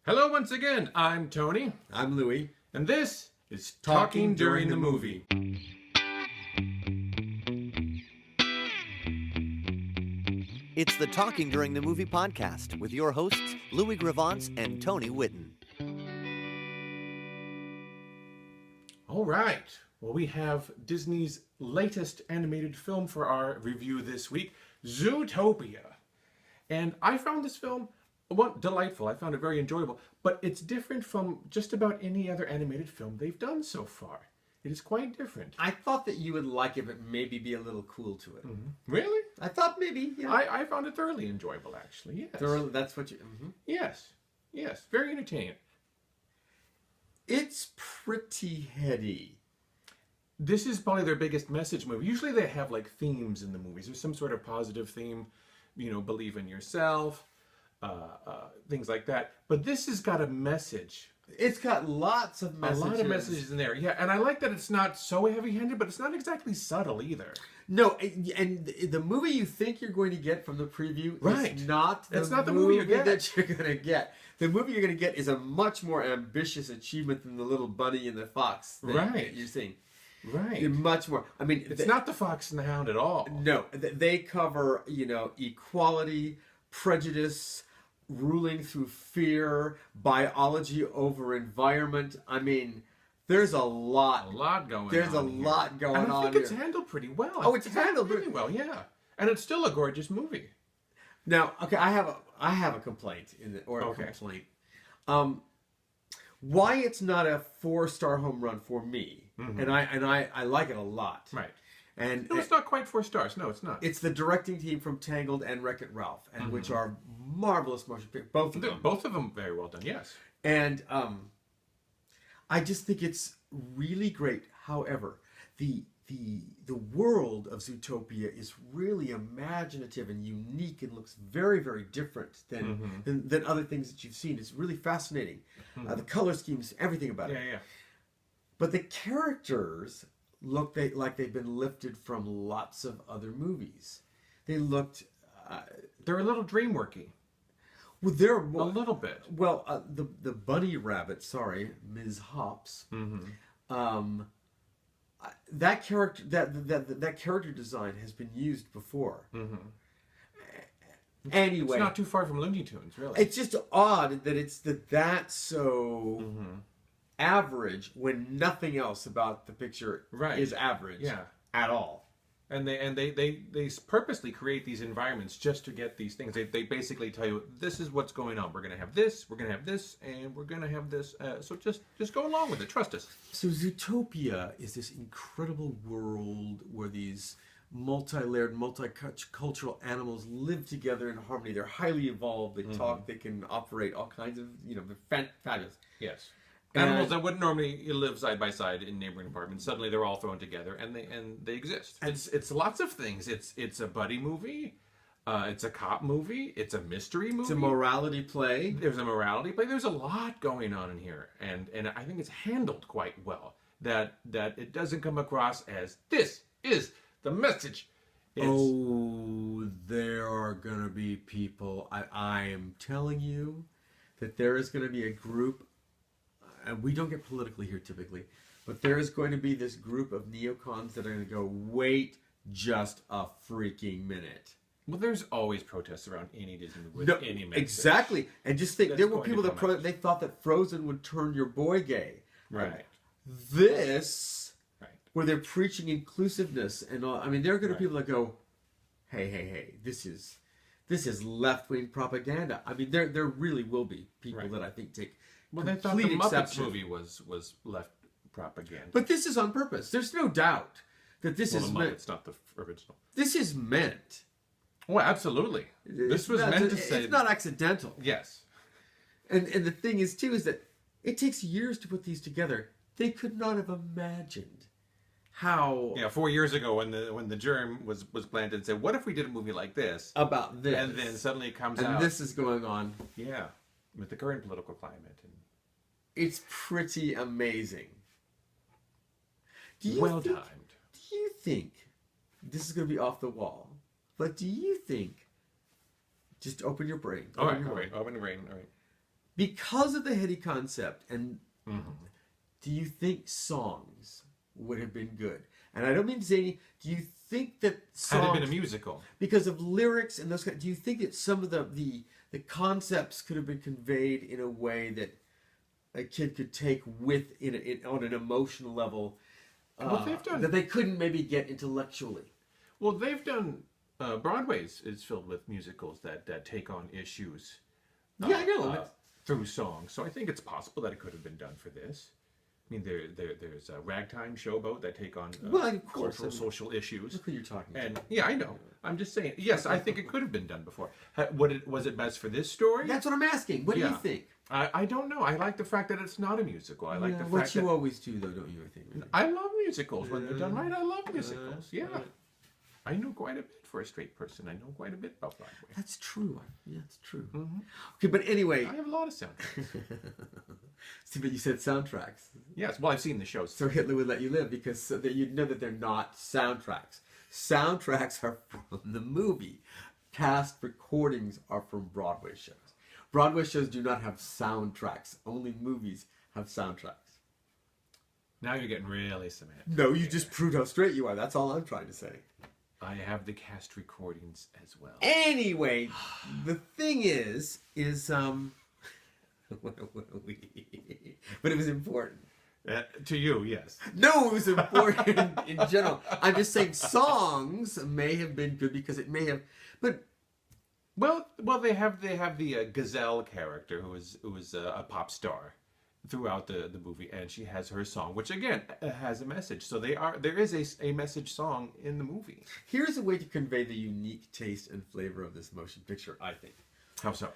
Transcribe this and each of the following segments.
Hello once again, I'm Tony, I'm Louie. and this is Talking During the Movie. It's the Talking During the Movie podcast with your hosts, Louis Gravance and Tony Whitten. All right, well, we have Disney's latest animated film for our review this week, Zootopia. And I found this film delightful. I found it very enjoyable, but it's different from just about any other animated film they've done so far. It is quite different. I thought that you would like it, but maybe be a little cool to it. Really? I thought maybe. Yeah. I found it thoroughly enjoyable, actually. Yes. Thoroughly, that's what you. Yes. Very entertaining. It's pretty heady. This is probably their biggest message movie. Usually they have like themes in the movies. There's some sort of positive theme, believe in yourself, things like that. But this has got a message. It's got lots of messages. A lot of messages in there. Yeah, and I like that it's not so heavy-handed, but it's not exactly subtle either. No, and the movie you think you're going to get from the preview is not the movie you get. that you're going to get. The movie you're going to get is a much more ambitious achievement than the little bunny and the fox thing that you're seeing. Right. Much more. I mean, it's not the Fox and the Hound at all. No, they cover, equality, prejudice, ruling through fear, biology over environment. I mean, there's a lot. Going There's on. A lot going on. And I think it's handled pretty well. Oh, it's handled really well, yeah. And it's still a gorgeous movie. Now, okay, I have a complaint complaint. Why it's not a 4-star home run for me, and I like it a lot. Right. And no, it's not quite 4 stars. No, it's not. It's the directing team from Tangled and Wreck-It Ralph, and which are marvelous motion pictures. Both of them very well done. Yes. And I just think it's really great. However, the world of Zootopia is really imaginative and unique and looks very, very different than other things that you've seen. It's really fascinating. The color schemes, everything about it. Yeah. But the characters look like they've been lifted from lots of other movies. They looked... they're a little DreamWorky. Well, they're... a little bit. Well, the bunny rabbit, Ms. Hops, that character that character design has been used before. Anyway, it's not too far from Looney Tunes, really. It's just odd that that's so average when nothing else about the picture is average at all. And they purposely create these environments just to get these things. They basically tell you, this is what's going on. We're going to have this, we're going to have this, and we're going to have this. So just go along with it. Trust us. So Zootopia is this incredible world where these multi-layered, multicultural animals live together in harmony. They're highly evolved. They talk. They can operate all kinds of, they're fabulous. Yes. Animals that wouldn't normally live side by side in neighboring apartments, suddenly they're all thrown together, and they exist. It's lots of things. It's a buddy movie, it's a cop movie, it's a mystery movie. It's a morality play. There's a morality play. There's a lot going on in here, and I think it's handled quite well. That it doesn't come across as this is the message. There are gonna be people. I am telling you that there is gonna be a group. And we don't get politically here typically, but there is going to be this group of neocons that are going to go, wait just a freaking minute. Well, there's always protests around any Disney movie with any message. Exactly. And just think, there were people that they thought that Frozen would turn your boy gay. Right. Where they're preaching inclusiveness and all. I mean, there are going to be people that go, hey, this is left-wing propaganda. I mean, there really will be people that I think take... Well, they thought the Muppets movie was left propaganda. But this is on purpose. There's no doubt that this is meant... It's not the original. This is meant. Oh, absolutely. This was meant to say... It's not accidental. Yes. And the thing is, too, is that it takes years to put these together. They could not have imagined how... Yeah, 4 years ago when the germ was planted and said, what if we did a movie like this? About this. And then suddenly it comes out. And this is going on. Yeah. With the current political climate. It's pretty amazing. Well timed. Do you think, this is going to be off the wall, but do you think, just open your brain. Open your brain. All right. because of the heady concept, and do you think songs would have been good? And I don't mean to say any, do you think that songs... Had it been a musical? Because of lyrics and those kind, do you think that some of the concepts could have been conveyed in a way that a kid could take on an emotional level that they couldn't maybe get intellectually? Well, they've done... Broadway's is filled with musicals that take on issues. Yeah, I know. Through song. So I think it's possible that it could have been done for this. I mean, there's a ragtime showboat that take on cultural, social issues. Look who you're talking and to. Yeah, I know. I'm just saying. Yes, I think it could have been done before. Was it best for this story? That's what I'm asking. What do you think? I don't know. I like the fact that it's not a musical. I like the fact what you always do, though, don't you? I think. I love musicals when they're done right. I love musicals. Yeah. I know quite a bit for a straight person. I know quite a bit about Broadway. That's true. Yeah, that's true. Okay, but anyway... I have a lot of soundtracks. See, but you said soundtracks. Yes, well, I've seen the shows. So Hitler Would Let You Live, because so that you'd know that they're not soundtracks. Soundtracks are from the movie. Cast recordings are from Broadway shows. Broadway shows do not have soundtracks. Only movies have soundtracks. Now you're getting really semantic. No, you just proved how straight you are. That's all I'm trying to say. I have the cast recordings as well. Anyway, the thing is but it was important. To you, yes. No, it was important in general. I'm just saying songs may have been good because it may have, but well, they have the Gazelle character who was a pop star throughout the movie, and she has her song, which again has a message. So there is a message song in the movie. Here's a way to convey the unique taste and flavor of this motion picture, I think. How so?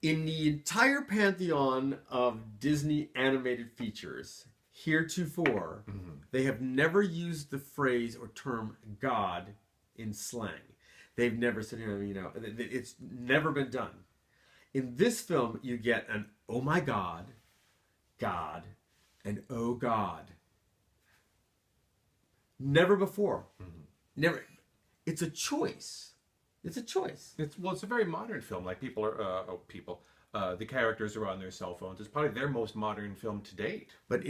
In the entire pantheon of Disney animated features, heretofore, they have never used the phrase or term God in slang. They've never said, it's never been done. In this film, you get an "Oh my God," God, and "Oh God." Never before. Never. It's a choice. It's a choice. It's a very modern film. Like the characters are on their cell phones. It's probably their most modern film to date. But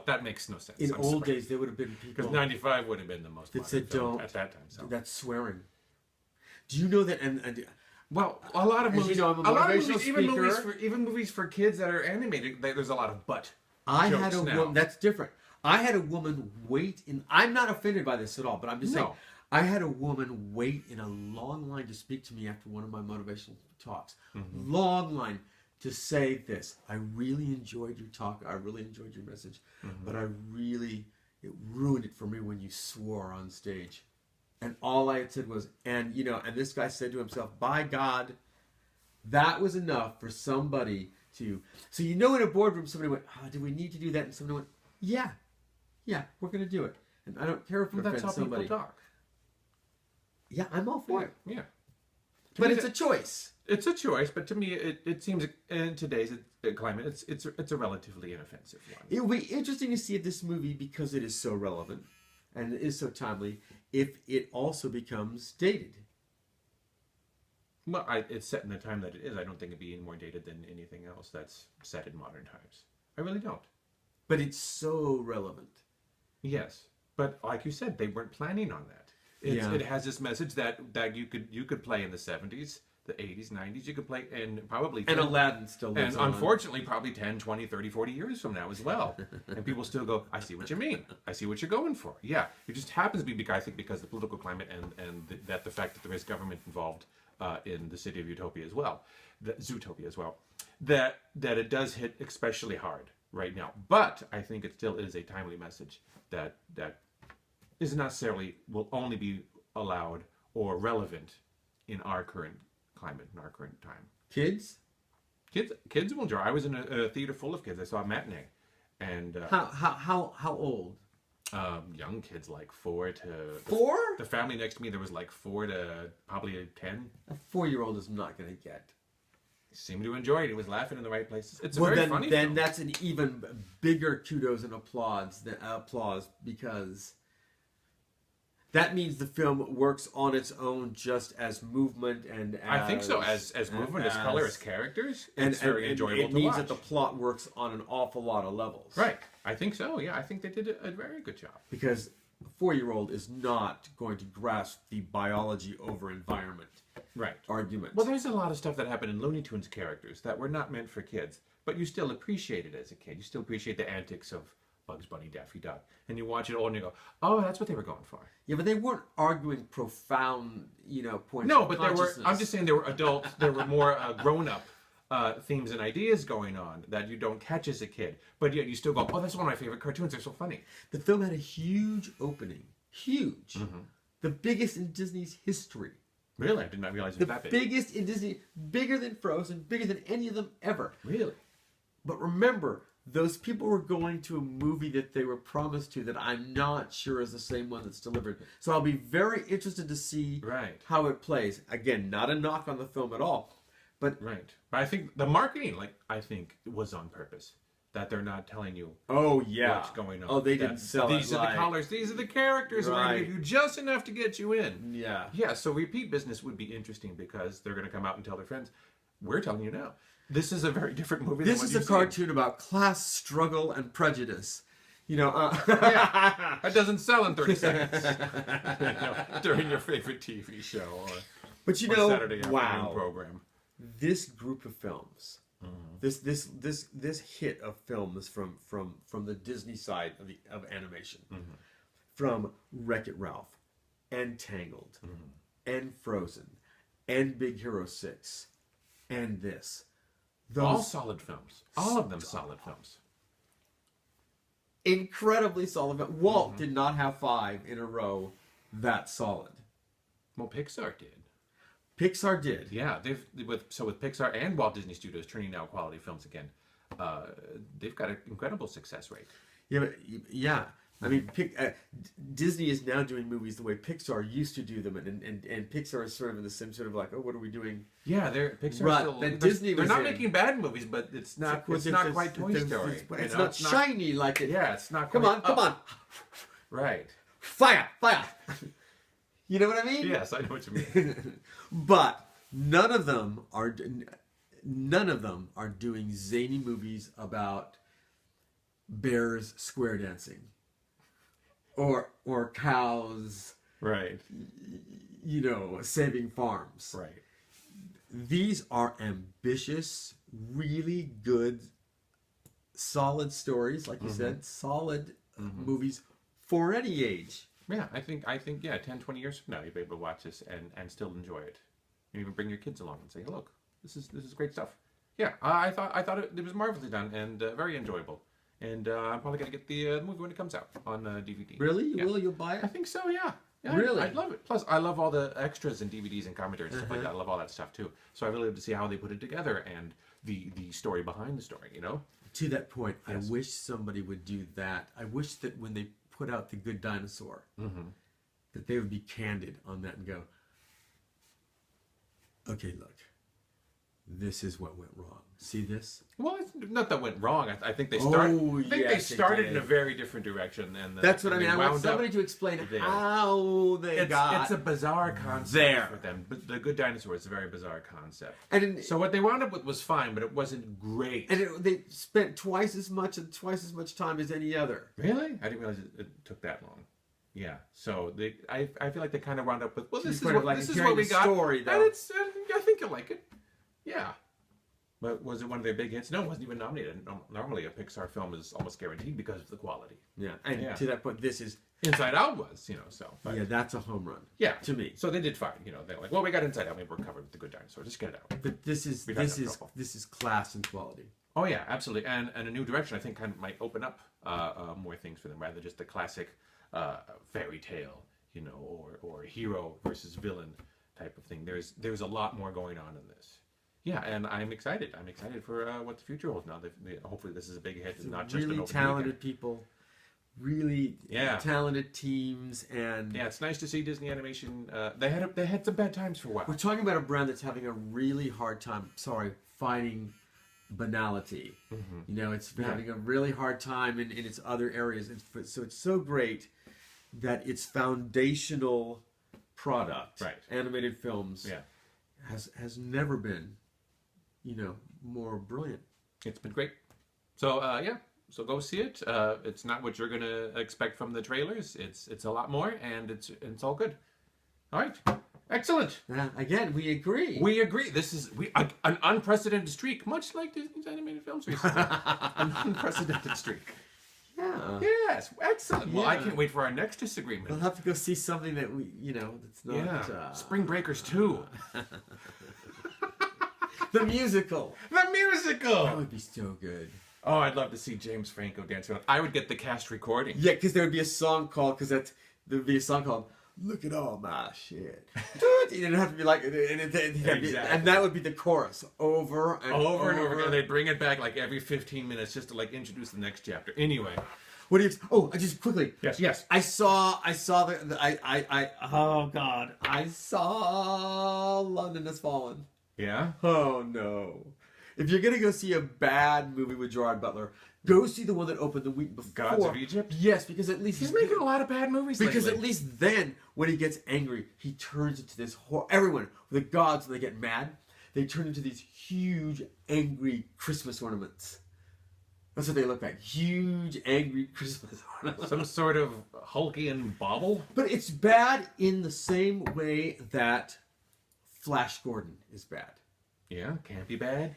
that makes no sense. In old days, there would have been people because '95 would have been the most modern film at that time. So. That's swearing. Do you know that? And well, a lot of movies. I'm a motivational speaker. Even movies for kids that are animated, there's a lot of butt. I had a woman. That's different. I had a woman wait in. I'm not offended by this at all, but I'm just saying. I had a woman wait in a long line to speak to me after one of my motivational talks. Long line to say this. I really enjoyed your talk. I really enjoyed your message. But it ruined it for me when you swore on stage. And all I had said was, and this guy said to himself, by God, that was enough for somebody to... So in a boardroom, somebody went, do we need to do that? And somebody went, yeah, we're going to do it. And I don't care if it offends somebody. People talk. Yeah, I'm all for it. Yeah. But it's a choice. It's a choice, but to me, it seems in today's climate, it's a relatively inoffensive one. It will be interesting to see this movie because it is so relevant and it is so timely. If it also becomes dated. Well, it's set in the time that it is. I don't think it'd be any more dated than anything else that's set in modern times. I really don't. But it's so relevant. Yes, but like you said, they weren't planning on that. It has this message that you could play in the 70s, the 80s, 90s. You could play and probably... And Aladdin still lives on. And unfortunately, probably 10, 20, 30, 40 years from now as well. And people still go, I see what you mean. I see what you're going for. Yeah. It just happens to be, I think, because the political climate and the fact that there is government involved in the city of Zootopia as well, that it does hit especially hard right now. But I think it still is a timely message that is not necessarily will only be allowed or relevant in our current climate, in our current time. Kids will enjoy. I was in a theater full of kids. I saw a matinee, and how old? Young kids, like 4 to 4. The family next to me, there was like 4 to probably 10. A 4-year-old is not going to get. He seemed to enjoy it. He was laughing in the right places. It's well, a very funny film. Then that's an even bigger kudos and applause because That means the film works on its own, just as movement and I think so. As movement, as color, as characters, it's very enjoyable to watch. It means that the plot works on an awful lot of levels. Right. I think so. Yeah, I think they did a very good job. Because a 4-year-old is not going to grasp the biology over environment argument. Well, there's a lot of stuff that happened in Looney Tunes characters that were not meant for kids, but you still appreciate it as a kid. You still appreciate the antics of Bugs Bunny, Daffy Duck, and you watch it all and you go, "Oh, that's what they were going for." Yeah, but they weren't arguing profound, points. No, of but consciousness. I'm just saying there were adults. There were more grown-up themes and ideas going on that you don't catch as a kid, but yet you still go, "Oh, that's one of my favorite cartoons. They're so funny." The film had a huge opening, huge, the biggest in Disney's history. Really, I did not realize it was that The big. biggest in Disney, bigger than Frozen, bigger than any of them ever. Really? But remember, those people were going to a movie that they were promised to that I'm not sure is the same one that's delivered. So I'll be very interested to see how it plays. Again, not a knock on the film at all. But But I think the marketing, was on purpose. That they're not telling you what's going on. Oh, they didn't sell it. These are the colors. These are the characters. We're going to give you just enough to get you in. Yeah. Yeah, so repeat business would be interesting because they're going to come out and tell their friends, we're telling you now. This is a very different movie This than is what a cartoon about class struggle and prejudice. Yeah, that doesn't sell in 30 seconds. During your favorite TV show or Saturday afternoon program. This group of films, this hit of films from the Disney side of animation, from Wreck-It Ralph, and Tangled, and Frozen, and Big Hero 6, and this. All solid films. All of them solid films. Incredibly solid. Walt did not have 5 in a row that solid. Well, Pixar did. Pixar did. Yeah, with Pixar and Walt Disney Studios turning out quality films again, they've got an incredible success rate. Yeah. I mean, Disney is now doing movies the way Pixar used to do them, and Pixar is sort of in the same sort of like, oh, what are we doing? Yeah, Pixar still. Disney they're not making bad movies, but it's not quite Toy Story. It's not shiny like it. Yeah, it's not. Come on. Right. Fire. You know what I mean? Yes, I know what you mean. But none of them are doing zany movies about bears square dancing. Or cows, right? Saving farms. Right. These are ambitious, really good, solid stories, like you said, solid movies for any age. Yeah, I think 10, 20 years from now you'll be able to watch this and still enjoy it. And even bring your kids along and say, hey, look, this is great stuff. Yeah, I thought it was marvelously done and very enjoyable. And I'm probably going to get the movie when it comes out on DVD. Really? You will? You'll buy it? I think so, yeah. Really? I'd love it. Plus, I love all the extras and DVDs and commentaries and stuff like that. I love all that stuff, too. So I really love to see how they put it together and the story behind the story, To that point, yes. I wish somebody would do that. I wish that when they put out The Good Dinosaur, that they would be candid on that and go, okay, look, this is what went wrong. See this? Well, it's not that went wrong. I think they started. They started in a very different direction, and that's what I mean. I want somebody to explain how they got. It's a bizarre concept for them. But The Good Dinosaur is a very bizarre concept. So what they wound up with was fine, but it wasn't great. And they spent twice as much time as any other. Really? I didn't realize it took that long. Yeah. So I feel like they kind of wound up with this is what we got. Story, and I think you'll like it. Yeah. But was it one of their big hits? No, it wasn't even nominated. Normally, a Pixar film is almost guaranteed because of the quality. Yeah, and to that point, this is Inside Out was, But, yeah, that's a home run. Yeah, to me. So they did fine. They're like, well, we got Inside Out. Maybe we're covered with The Good Dinosaur. Just get it out. But this is class and quality. Oh yeah, absolutely, and a new direction. I think kind of might open up more things for them rather than just the classic fairy tale, or hero versus villain type of thing. There's a lot more going on in this. Yeah, and I'm excited. I'm excited for what the future holds now. Hopefully this is a big hit. It's not just really talented people, really talented teams, and yeah, it's nice to see Disney Animation. They had some bad times for a while. We're talking about a brand that's having a really hard time. Fighting banality. It's having a really hard time in its other areas. So it's so great that its foundational product, Right. animated films, Yeah. has never been, more brilliant. It's been great. So yeah, so go see it. It's not what you're gonna expect from the trailers. It's a lot more, and it's all good. All right, excellent. Again, we agree. We agree. This is an unprecedented streak, much like Disney's animated films recently. An unprecedented streak. Yeah. Yes, excellent. Well, I Yeah. can't wait for our next disagreement. We'll have to go see something that that's not. Yeah, Spring Breakers 2. The musical. The That musical. would be so good. Oh, I'd love to see James Franco dance around. I would get the cast recording. Yeah, because there would be a song called, there'd be a song called "Look at All My Shit." You didn't have to be like, Exactly. and that would be the chorus over and Over and over again. They'd bring it back like every 15 minutes just to like introduce the next chapter. Anyway. What do you? Oh, I just quickly. Yes. I saw oh God, I saw London Has Fallen. Yeah? Oh no. If you're gonna go see a bad movie with Gerard Butler, go see the one that opened the week before. Gods of Egypt? Yes, because at least He's making a lot of bad movies because lately. at least then, when he gets angry, he turns into this everyone, the gods, when they get mad, they turn into these huge, angry Christmas ornaments. That's what they look like. Huge, angry Christmas ornaments. Some sort of Hulkian bauble? But it's bad in the same way that Flash Gordon is bad. Yeah, can't be bad.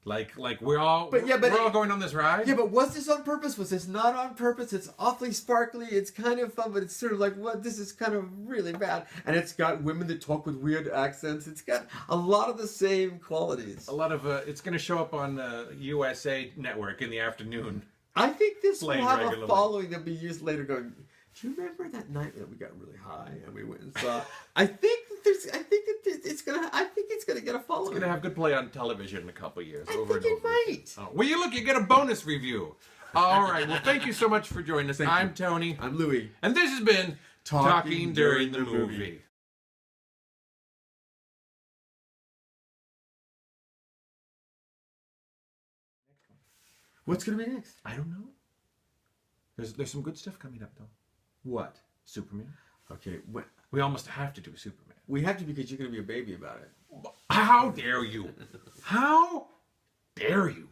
Like we're all But yeah, but we're all going on this ride? Yeah, but was this on purpose? Was this not on purpose? It's awfully sparkly. It's kind of fun, but it's sort of like, what? This is kind of really bad. And it's got women that talk with weird accents. It's got a lot of the same qualities. A lot of it's going to show up on USA Network in the afternoon. I think this will Playing have regularly. a following that'll be years later going, do you remember that night that we got really high and we went and saw? I think it's gonna get a following. It's going to have good play on television in a couple of years. I over think and it over. might. Oh, well, you get a bonus review. All right. Well, thank you so much for joining us. I'm Tony. I'm Louie. And this has been Talking During During the the Movie. Movie. What's gonna be next? I don't know. There's some good stuff coming up, though. What? Superman. Okay, We almost have to do Superman. we have to because you're gonna be a baby about it. How dare you? How dare you?